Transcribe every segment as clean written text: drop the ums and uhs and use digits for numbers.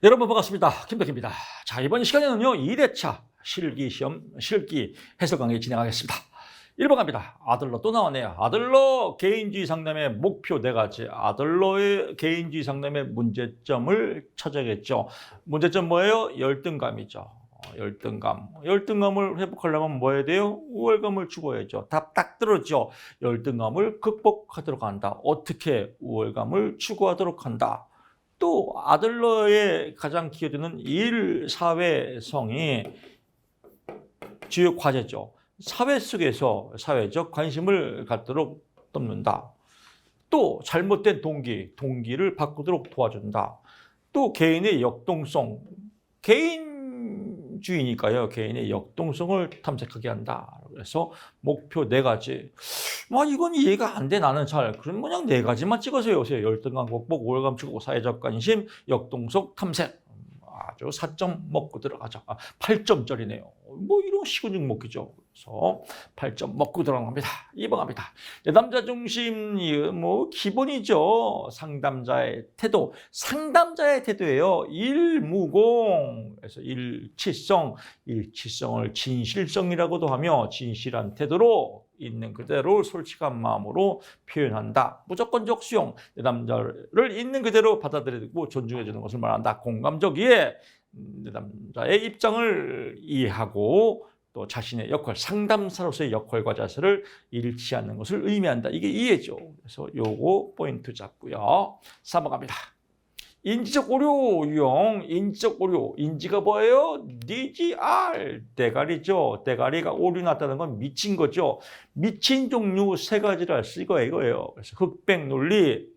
여러분 반갑습니다. 김덕희입니다. 자, 이번 시간에는요, 2대차 실기시험 실기 해설 강의 진행하겠습니다. 1번 갑니다. 아들러 또 나왔네요. 아들러 개인주의 상담의 목표 4가지. 아들러의 개인주의 상담의 문제점을 찾아야겠죠. 문제점 뭐예요? 열등감이죠. 열등감을 회복하려면 뭐 해야 돼요? 우월감을 주고야죠. 답 딱 들었죠. 열등감을 극복하도록 한다. 어떻게 우월감을 추구하도록 한다. 또 아들러의 가장 기여되는 일사회성이 주요 과제죠. 사회 속에서 사회적 관심을 갖도록 돕는다. 또 잘못된 동기를 바꾸도록 도와준다. 또 개인의 역동성, 개인주의니까요. 개인의 역동성을 탐색하게 한다. 그래서 목표 4가지. 이건 이해가 안 돼, 나는 잘. 그럼 그냥 4가지만 찍어서 오세요. 열등감 극복, 우월감 추구, 사회적 관심, 역동성 탐색. 아주 4점 먹고 들어가죠. 8점짜리네요. 이런 식은 먹기죠. 그래서 8점 먹고 들어갑니다. 2번 갑니다. 남자 중심이 기본이죠. 상담자의 태도예요. 일무공. 그래서 일치성을 진실성이라고도 하며 진실한 태도로 있는 그대로 솔직한 마음으로 표현한다. 무조건적 수용. 내 남자를 있는 그대로 받아들이고 존중해 주는 것을 말한다. 공감적이에 내 남자의 입장을 이해하고 또 자신의 역할, 상담사로서의 역할과 자세를 일치하는 것을 의미한다. 이게 이해죠. 그래서 요거 포인트 잡고요. 3번 갑니다. 인지적 오류 유형, 인지적 오류. 인지가 뭐예요? DGR, 대가리죠. 대가리가 오류 났다는 건 미친 거죠. 미친 종류 3가지를 할 수 이거예요. 그래서 흑백 논리,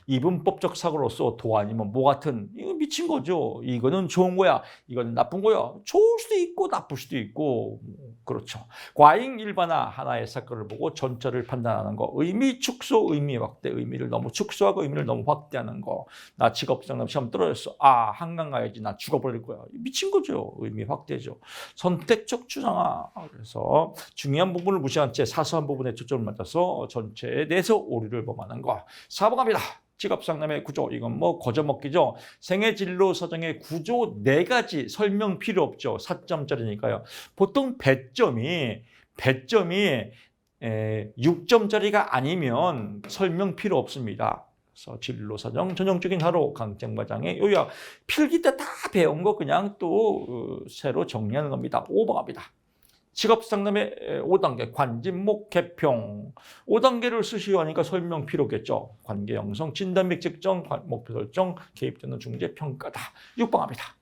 이분법적 사고로서 도 아니면 모 같은, 이거 미친 거죠. 이거는 좋은 거야, 이거는 나쁜 거야. 좋을 수도 있고 나쁠 수도 있고. 그렇죠. 과잉 일반화, 하나의 사건을 보고 전체를 판단하는 거. 의미 축소, 의미 확대. 의미를 너무 축소하고 의미를 너무 확대하는 거. 나 직업상담 시험 떨어졌어. 한강 가야지. 나 죽어버릴 거야. 미친 거죠. 의미 확대죠. 선택적 추상화. 그래서 중요한 부분을 무시한 채 사소한 부분에 초점을 맞춰서 전체에 대해서 오류를 범하는 거. 4번 갑니다. 직업상담의 구조, 이건 거저먹기죠. 생애진로 사정의 구조 4가지 설명 필요 없죠. 4점짜리니까요. 보통 배점이 6점짜리가 아니면 설명 필요 없습니다. 그래서 진로사정, 전형적인 하루, 강증과장의 요약, 필기 때 다 배운 거 그냥 또 새로 정리하는 겁니다. 5번 갑니다. 직업상담의 5단계, 관진목 개평. 5단계를 쓰시오 하니까 설명 필요겠죠. 관계 형성, 진단 및 측정, 목표 설정, 개입되는 중재, 평가다. 6번 갑니다.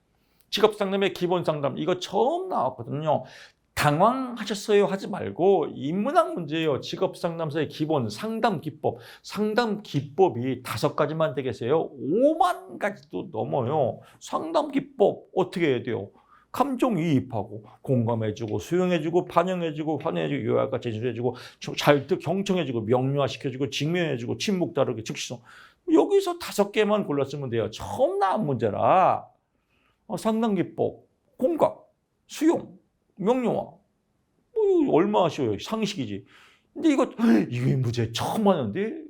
직업상담의 기본 상담. 이거 처음 나왔거든요. 당황하셨어요 하지 말고 인문학 문제예요. 직업상담사의 기본 상담 기법. 상담 기법이 5가지만 되겠어요. 5만 가지도 넘어요. 상담 기법 어떻게 해야 돼요? 감정이입하고 공감해주고 수용해주고 반영해주고 환해주고 요약과 제출해주고 경청해주고 명료화시켜주고 직면해주고 침묵 다루기 즉시성. 여기서 5개만 골랐으면 돼요. 처음 나온 문제라 상담기법, 공감, 수용, 명료화. 얼마나 쉬워요. 상식이지. 근데 이게 문제 처음 하는데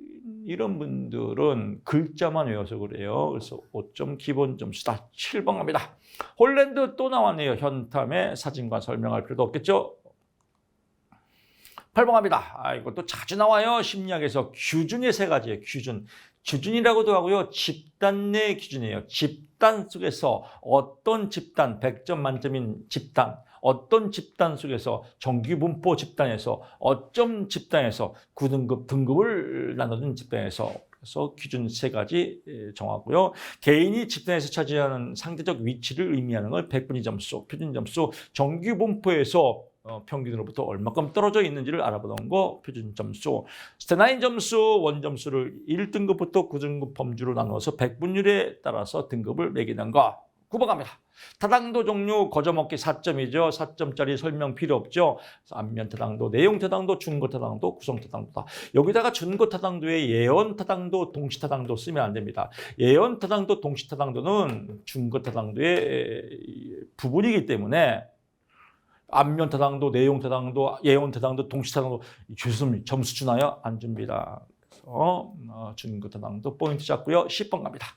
이런 분들은 글자만 외워서 그래요. 그래서 5점 기본 점수다. 7번 갑니다. 홀랜드 또 나왔네요. 현탐의 사진과 설명할 필요도 없겠죠. 8번 갑니다. 이것도 자주 나와요. 심리학에서 규준의 3가지예요. 규준이라고도 하고요. 집단 내 기준이에요. 집단 속에서 어떤 집단, 100점 만점인 집단, 어떤 집단 속에서 정규분포 집단에서 어쩜 집단에서 9등급 등급을 나누는 집단에서 그래서 기준 3가지 정하고요. 개인이 집단에서 차지하는 상대적 위치를 의미하는 걸 백분위 점수, 표준 점수, 정규분포에서 평균으로부터 얼마큼 떨어져 있는지를 알아보는 거 표준 점수, 스테나인 점수, 원점수를 1등급부터 9등급 범주로 나누어서 백분율에 따라서 등급을 매기는 거. 9번 갑니다. 타당도 종류 거저먹기 4점이죠. 4점짜리 설명 필요 없죠. 안면 타당도, 내용 타당도, 준거 타당도, 구성 타당도다. 여기다가 준거 타당도에 예언 타당도, 동시 타당도 쓰면 안 됩니다. 예언 타당도, 동시 타당도는 준거 타당도의 부분이기 때문에 안면 타당도, 내용 타당도, 예언 타당도, 동시 타당도 교수님 점수 주나요? 안 줍니다. 그래서 준거 타당도 포인트 잡고요. 10번 갑니다.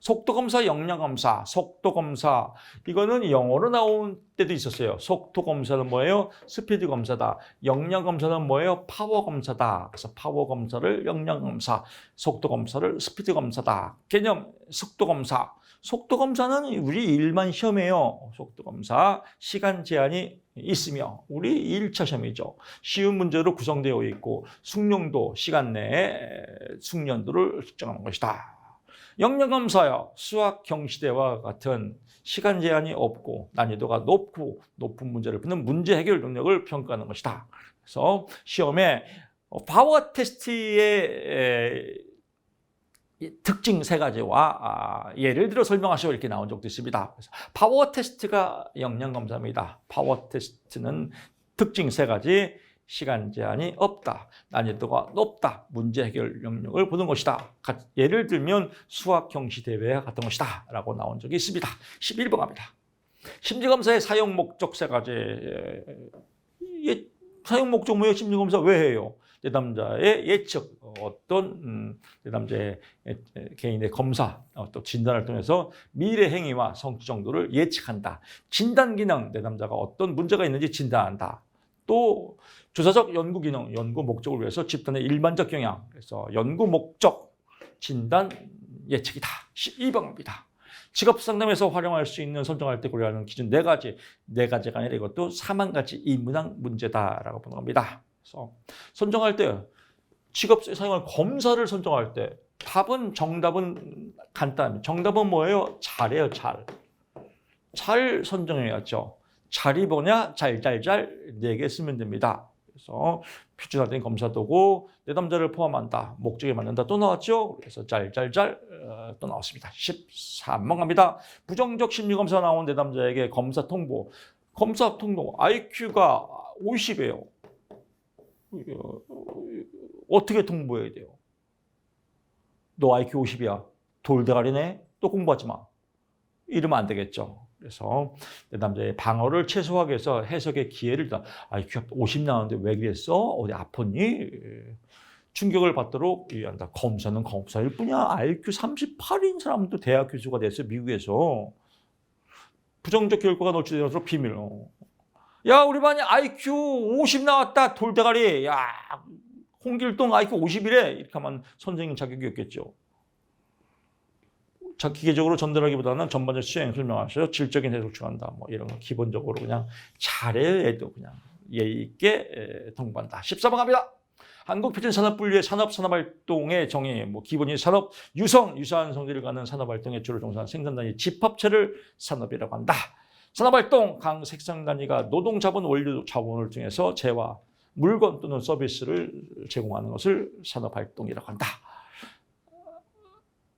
속도검사, 역량검사, 속도검사 이거는 영어로 나온 때도 있었어요. 속도검사는 뭐예요? 스피드검사다. 역량검사는 뭐예요? 파워검사다. 그래서 파워검사를 역량검사, 속도검사를 스피드검사다. 개념 속도검사. 속도검사는 우리 일반 시험이에요. 속도검사 시간 제한이 있으며 우리 1차 시험이죠. 쉬운 문제로 구성되어 있고 숙련도 시간 내에 숙련도를 측정하는 것이다. 역량검사요. 수학 경시대와 같은 시간 제한이 없고 난이도가 높은 문제를 푸는 문제 해결 능력을 평가하는 것이다. 그래서 시험에 파워 테스트의 특징 세 가지와 예를 들어 설명하시오 이렇게 나온 적도 있습니다. 그래서 파워 테스트가 역량검사입니다. 파워 테스트는 특징 세 가지, 시간 제한이 없다, 난이도가 높다, 문제 해결 능력을 보는 것이다. 예를 들면 수학 경시 대회와 같은 것이다 라고 나온 적이 있습니다. 11번 갑니다. 심리검사의 사용 목적 세 가지. 사용 목적 뭐예요? 심리검사 왜 해요? 내담자의 예측, 어떤 내담자의 개인의 검사, 또 진단을 통해서 미래 행위와 성취 정도를 예측한다. 진단 기능, 내담자가 어떤 문제가 있는지 진단한다. 또 조사적 연구 기능, 연구 목적을 위해서 집단의 일반적 경향, 그래서 연구 목적, 진단, 예측이다. 12번입니다. 직업 상담에서 활용할 수 있는 선정할 때 고려하는 기준 네 가지가 아니라 이것도 4만 가지 인문학 문제다라고 보는 겁니다. 그래서 선정할 때 직업에 사용할 검사를 선정할 때 정답은 간단합니다. 정답은 뭐예요? 잘해요, 잘. 잘 선정해야죠. 잘이 뭐냐? 잘 4개 쓰면 됩니다. 그래서 표준화된 검사도구 내담자를 포함한다. 목적에 맞는다. 또 나왔죠? 그래서 또 나왔습니다. 13번 갑니다. 부정적 심리검사 나온 내담자에게 검사 통보. IQ가 50이에요. 어떻게 통보해야 돼요? 너 IQ 50이야. 돌대가리네? 또 공부하지 마. 이러면 안 되겠죠. 그래서 내담자의 방어를 최소화하기 위해서 해석의 기회를 다 IQ 50 나오는데 왜 그랬어? 어디 아팠니? 충격을 받도록 유의한다. 검사는 검사일 뿐이야. IQ 38인 사람도 대학 교수가 됐어요. 미국에서. 부정적 결과가 노출되어서 비밀로. 야, 우리 반이 IQ 50 나왔다. 돌대가리. 야, 홍길동 IQ 50이래. 이렇게 하면 선생님 자격이 없겠죠. 기계적으로 전달하기보다는 전반적 수행 설명하셔서 질적인 해석을 추구한다. 뭐 이런 거 기본적으로 그냥 잘해요. 애도 그냥 예의 있게 통보한다. 14번 갑니다. 한국표준산업분류의 산업활동의 정의, 기본이 산업, 유사한 성질을 갖는 산업활동에 주로 종사하는 생산단위 집합체를 산업이라고 한다. 산업활동, 강 생산단위가 노동자본 원료 자본을 통해서 재화, 물건 또는 서비스를 제공하는 것을 산업활동이라고 한다.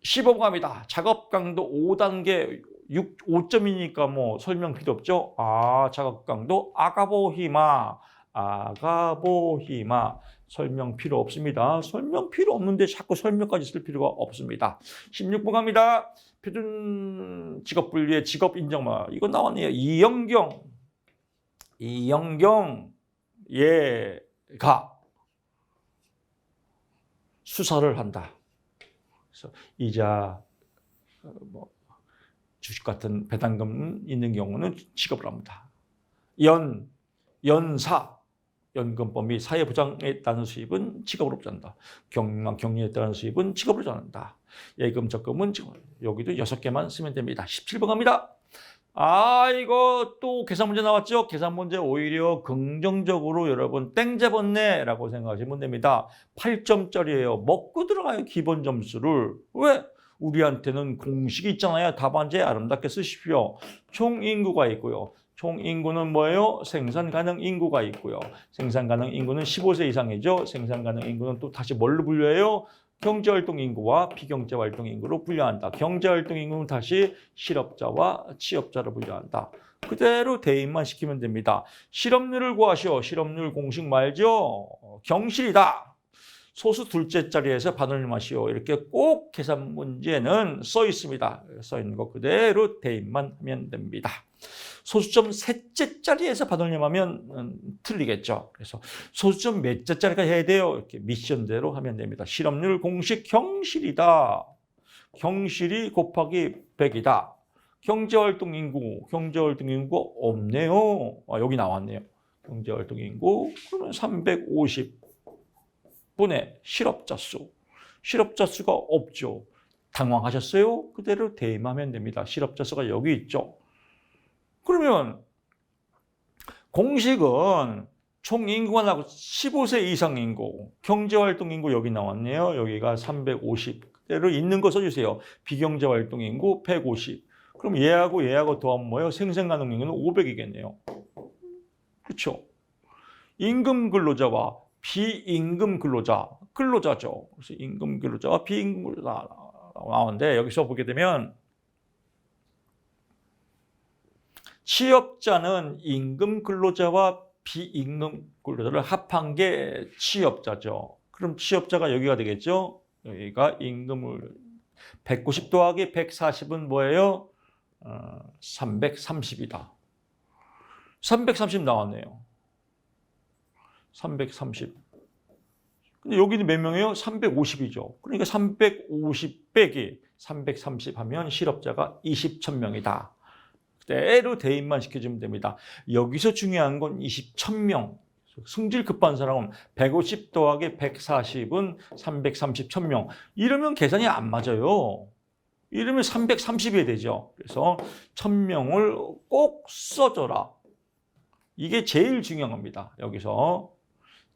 15번 갑니다. 작업 강도 5단계 5점이니까 설명 필요 없죠? 작업 강도 아가보히마 설명 필요 없습니다. 설명 필요 없는데 자꾸 설명까지 쓸 필요가 없습니다. 16번 갑니다. 표준 직업 분류의 직업 인정마. 이거 나왔네요. 이영경 얘가 수사를 한다. 그래서 이자, 주식 같은 배당금 있는 경우는 직업을 합니다. 연사, 연금법 및 사회보장에 따른 수입은 직업으로 부여한다. 격리에 따른 수입은 직업으로 부여한다. 예금, 적금은 직업. 여기도 6개만 쓰면 됩니다. 17번 갑니다. 이거 또 계산 문제 나왔죠? 계산 문제 오히려 긍정적으로 여러분 땡 잡았네라고 생각하시면 됩니다. 8점짜리예요. 먹고 들어가요, 기본 점수를. 왜? 우리한테는 공식이 있잖아요. 답안지에 아름답게 쓰십시오. 총 인구가 있고요. 총 인구는 뭐예요? 생산 가능 인구가 있고요. 생산 가능 인구는 15세 이상이죠. 생산 가능 인구는 또 다시 뭘로 분류해요? 경제활동 인구와 비경제활동 인구로 분류한다. 경제활동 인구는 다시 실업자와 취업자로 분류한다. 그대로 대입만 시키면 됩니다. 실업률을 구하시오. 실업률 공식 말죠. 경실이다. 소수 둘째 자리에서 반올림하시오. 이렇게 꼭 계산 문제는 써 있습니다. 써 있는 거 그대로 대입만 하면 됩니다. 소수점 셋째 자리에서 반올림하면 틀리겠죠. 그래서 소수점 몇째 자리가 해야 돼요. 이렇게 미션대로 하면 됩니다. 실업률 공식 경실이다. 경실이 곱하기 100이다. 경제활동 인구가 없네요. 여기 나왔네요. 경제활동 인구, 그러면 350분의 실업자 수. 실업자 수가 없죠. 당황하셨어요? 그대로 대입하면 됩니다. 실업자 수가 여기 있죠. 그러면 공식은 총 인구가 나고 15세 이상 인구, 경제활동 인구 여기 나왔네요. 여기가 350. 그대로 있는 거 써주세요. 비경제활동 인구 150. 그럼 얘하고 더하면 뭐예요? 생생가능 인구는 500이겠네요. 그렇죠? 임금 근로자와 비임금 근로자죠. 그래서 임금 근로자와 비임금 근로자 나오는데 여기서 보게 되면 취업자는 임금 근로자와 비임금 근로자를 합한 게 취업자죠. 그럼 취업자가 여기가 되겠죠? 여기가 임금을 190 더하기 140은 뭐예요? 330이다. 330 나왔네요. 330. 근데 여기는 몇 명이에요? 350이죠. 그러니까 350 빼기 330 하면 실업자가 20,000명이다. 그대로 대입만 시켜주면 됩니다. 여기서 중요한 건 20,000명. 승질 급한 사람은 150 더하기 140은 330, 1000명. 이러면 계산이 안 맞아요. 이러면 330이 되죠. 그래서 1000명을 꼭 써줘라. 이게 제일 중요한 겁니다. 여기서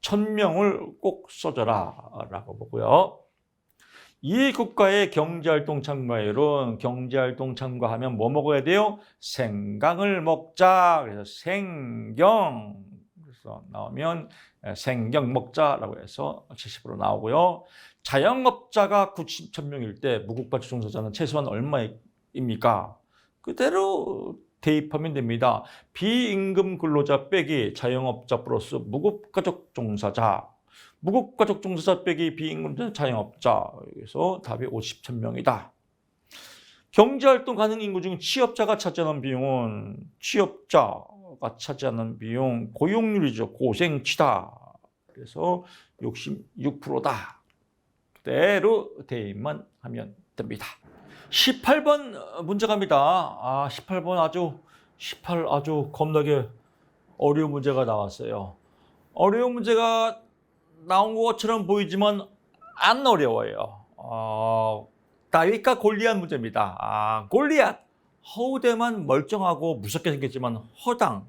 1000명을 꼭 써줘라 라고 보고요. 이 국가의 경제활동 참가율은 경제활동 참가하면 뭐 먹어야 돼요? 생강을 먹자. 그래서 생경. 그래서 나오면 생경 먹자라고 해서 70% 나오고요. 자영업자가 90,000명일 때 무국가족 종사자는 최소한 얼마입니까? 그대로 대입하면 됩니다. 비임금 근로자 빼기 자영업자 플러스 무국가족 종사자. 무국가족 종사자 빼기 비임금 자영업자. 그래서 답이 50,000명이다. 경제활동 가능 인구 중 취업자가 차지하는 비용은 고용률이죠. 고생치다. 그래서 66%다. 그대로 대입만 하면 됩니다. 18번 문제 갑니다. 18번 아주 겁나게 어려운 문제가 나왔어요. 어려운 문제가 나온 것처럼 보이지만 안 어려워요. 다윗과 골리앗 문제입니다. 골리앗. 허우대만 멀쩡하고 무섭게 생겼지만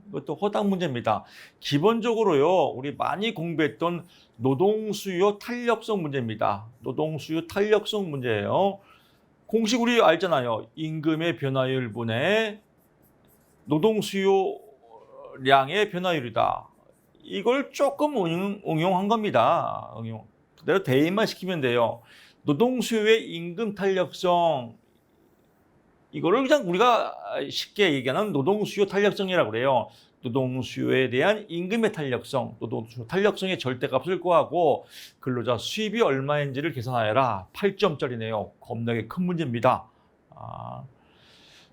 이것도 허당 문제입니다. 기본적으로요, 우리 많이 공부했던 노동수요 탄력성 문제입니다. 노동수요 탄력성 문제예요. 공식 우리 알잖아요. 임금의 변화율 분의 노동수요량의 변화율이다. 이걸 조금 응용한 겁니다. 그대로 대입만 시키면 돼요. 노동수요의 임금 탄력성, 이거를 그냥 우리가 쉽게 얘기하는 노동수요 탄력성이라고 그래요. 노동수요에 대한 임금의 탄력성, 노동수요 탄력성의 절대값을 구하고 근로자 수입이 얼마인지를 계산하여라. 8점짜리네요. 겁나게 큰 문제입니다.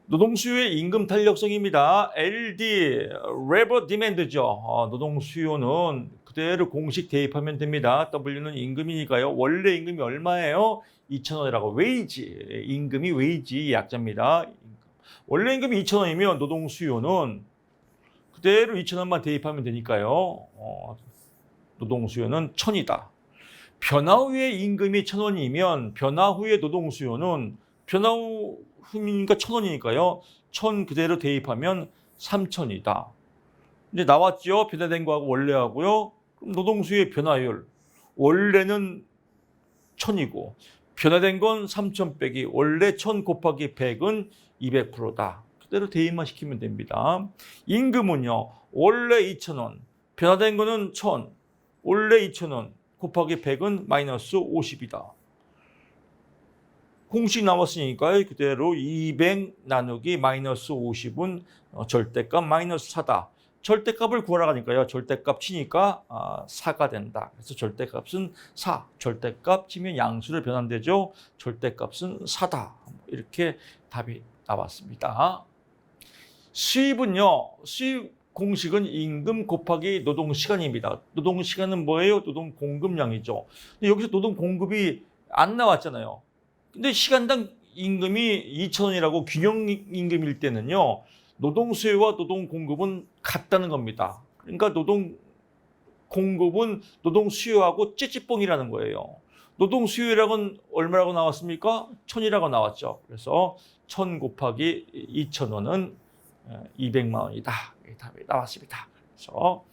노동수요의 임금 탄력성입니다. LD, Labor Demand죠. 노동수요는 그대로 공식 대입하면 됩니다. W는 임금이니까요. 원래 임금이 얼마예요? 2,000원이라고. 웨이지, 임금이 웨이지 약자입니다. 원래 임금이 2,000원이면 노동수요는 그대로 2,000원만 대입하면 되니까요. 노동수요는 1,000이다. 변화 후의 임금이 1,000원이면 변화 후의 노동수요는 변화 후니까 1,000원이니까요. 1,000 그대로 대입하면 3,000이다. 이제 나왔죠? 변화된 거하고 원래하고요. 그럼 노동수요의 변화율. 원래는 1,000이고 변화된 건 3,000 빼기 원래 1,000 곱하기 100은 200%다. 그대로 대입만 시키면 됩니다. 임금은요. 원래 2,000원. 변화된 거는 1,000. 원래 2,000원. 곱하기 100은 마이너스 50이다. 공식 나왔으니까요. 그대로 200 나누기 마이너스 50은 절대값 마이너스 4다. 절대값을 구하라 하니까요. 절대값 치니까 4가 된다. 그래서 절대값은 4. 절대값 치면 양수를 변환되죠. 절대값은 4다. 이렇게 답이 나왔습니다. 수입은요. 수입 공식은 임금 곱하기 노동시간입니다. 노동시간은 뭐예요? 노동공급량이죠. 근데 여기서 노동공급이 안 나왔잖아요. 근데 시간당 임금이 2,000원이라고 균형 임금일 때는요. 노동 수요와 노동 공급은 같다는 겁니다. 그러니까 노동 공급은 노동 수요하고 찌찌뽕이라는 거예요. 노동 수요량은 얼마라고 나왔습니까? 1,000이라고 나왔죠. 그래서 1,000 곱하기 2,000원은 200만 원이다. 이 답이 나왔습니다. 그래서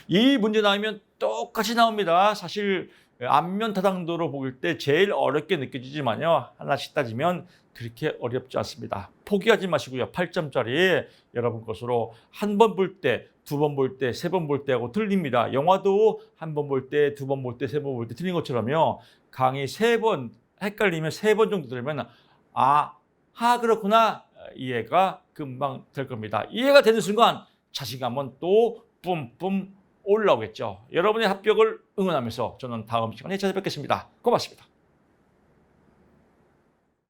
이 문제 나오면 똑같이 나옵니다. 사실 안면 다당도로 볼 때 제일 어렵게 느껴지지만요. 하나씩 따지면 그렇게 어렵지 않습니다. 포기하지 마시고요. 8점짜리 여러분 것으로 한 번 볼 때, 두 번 볼 때, 세 번 볼 때하고 틀립니다. 영화도 한 번 볼 때, 두 번 볼 때, 세 번 볼 때 틀린 것처럼요. 강의 3번 헷갈리면 3번 정도 들으면 그렇구나. 이해가 금방 될 겁니다. 이해가 되는 순간 자신감은 또 뿜뿜 올라오겠죠. 여러분의 합격을 응원하면서 저는 다음 시간에 찾아뵙겠습니다. 고맙습니다.